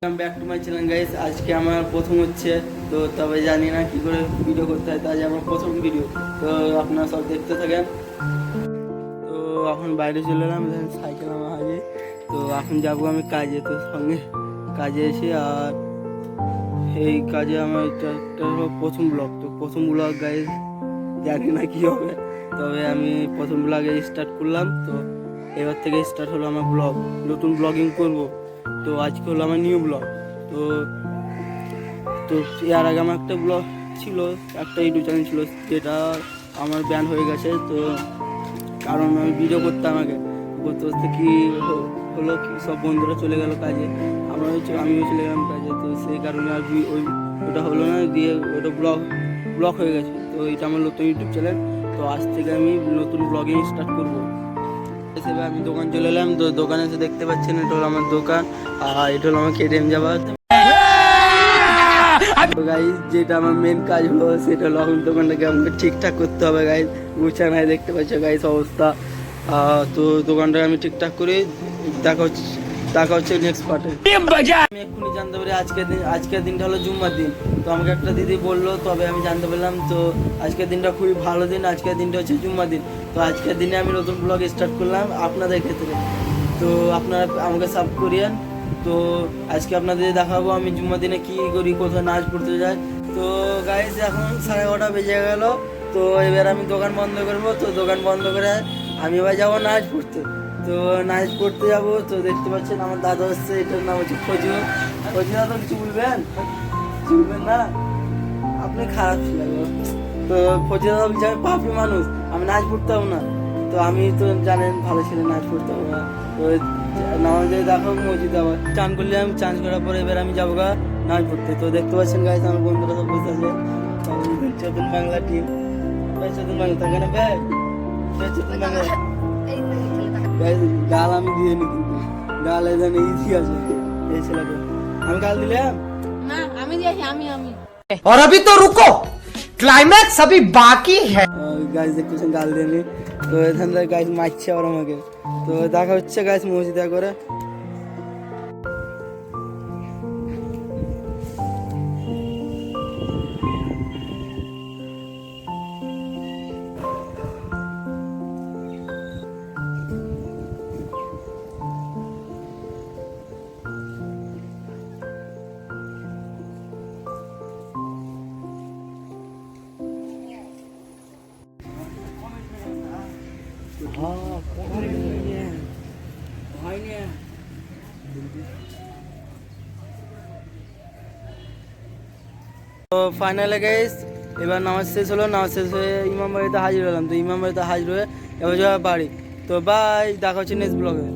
Welcome back to my channel guys. আজকে আমার প্রথম হচ্ছে, তো তবে জানি না কি করে ভিডিও করতে হয়, তো আজ আমার প্রথম ভিডিও, তো আপনারা সব দেখতে থাকেন। তো এখন বাইরে চলে এলাম, সাইকেল আমার হারিয়ে, তো এখন যাবো আমি কাজে। তো সঙ্গে কাজে এসে, আর এই কাজে আমার এটা একটা প্রথম ব্লগ, তো প্রথম ব্লগ গাইস, জানি না কি হবে, তবে আমি প্রথম ব্লগে স্টার্ট করলাম। তো এবার থেকে স্টার্ট হলো আমার ব্লগ, নতুন ব্লগিং করব। তো আজকে হলো আমার নিউ ব্লগ। তো তো এর আগে আমার একটা ব্লগ ছিল, একটা ইউটিউব চ্যানেল ছিল, যেটা আমার ব্যান হয়ে গেছে। তো কারণ আমি ভিডিও করতাম আগে, করতে করতে কি হলো, কি সব বন্ধুরা চলে গেল কাজে, আমিও চলে গেলাম কাজে। তো সেই কারণে আর ওটা হলো না, দিয়ে ওটা ব্লগ হয়ে গেছে। তো এটা আমার নতুন ইউটিউব চ্যানেল। তো আজ থেকে আমি নতুন ব্লগিং স্টার্ট করবো। হিসেবে আমি দোকান চলে এলাম। তো দোকানে এসে দেখতে পাচ্ছেন, এটা হলো আমার দোকান, আর এটা হলো আমার কেটিএম যাওয়ার। তো গাইজ, যেটা আমার মেন কাজ হলো, সেটা হলো এখন দোকানটাকে আমাকে ঠিকঠাক করতে হবে গাইজ। গুছানায় দেখতে পাচ্ছ গাইজ অবস্থা। তো দোকানটাকে আমি ঠিকঠাক করে দেখা হচ্ছে নেক্সট পার্টে। আমি এক্ষুনি জানতে পারি আজকের দিনটা হলো জুম্মার দিন। তো আমাকে একটা দিদি বললো, তবে আমি জানতে পারলাম। তো আজকের দিনটা খুবই ভালো দিন, আজকের দিনটা হচ্ছে জুম্মার দিন। তো আজকের দিনে আমি নতুন ব্লগ স্টার্ট করলাম আপনাদের ক্ষেত্রে। তো আপনারা আমাকে সাপোর্ট করিয়েন। তো আজকে আপনাদের দেখাবো আমি জুম্মার দিনে কি করি, কোথায় নাচ পড়তে যাই। তো গাইজ, এখন 11:30 বেজে গেল। তো এবার আমি দোকান বন্ধ করবো। তো দোকান বন্ধ করে আমি এবার যাবো নাচ পড়তে। তো নাচ পড়তে যাবো। তো দেখতে পাচ্ছেন আমার দাদা হচ্ছে, এটার নাম হচ্ছে ফজু। ফজু দাদা, কিছু বলবেন? কিছু বলবেন না? আপনি খারাপ ছিলেন। তো ফজু দাদা বলছে আমি পাপি মানুষ, আমি নাচ পড়তাম না। তো আমি তো জানেন ভালো ছিলেন, নাচ পড়তাম না। তো নামাজে দেখো মসজিদ, আবার চান করলে আমি চান করার পরে এবার আমি যাবো গা নাচ পড়তে। তো দেখতে পাচ্ছেন গাইজ, আমার বন্ধুরা সব বসে আছে। চতুন বাংলা টিম, চতুন বাংলা থাকে না ভাই, চতুন বাংলা গাল আমি দিয়ে নি, কিন্তু গাল এখানে ইজি আছে এই ছেলেটা। আমি গাল দিলাম না, আমি দিয়েছি, আমি और अभी तो रुको, क्लाइमैक्स अभी बाकी है। গাইজ দেখতেছেন গাল দিয়ে নি। তো এখান থেকে গাইজ মারছে আবার আমাকে। তো দেখা হচ্ছে গাইজ মসজিদে করে। তো ফাইনালে গাইস, এবার নামাজ শেষ হলো, নামাজ শেষ হয়ে ইমাম বাড়িতে হাজির হলাম। তো ইমাম বাড়িতে হাজির হয়ে এবার যাওয়া বাড়ি। তো বাই, দেখা হচ্ছে নেক্সট ব্লগে।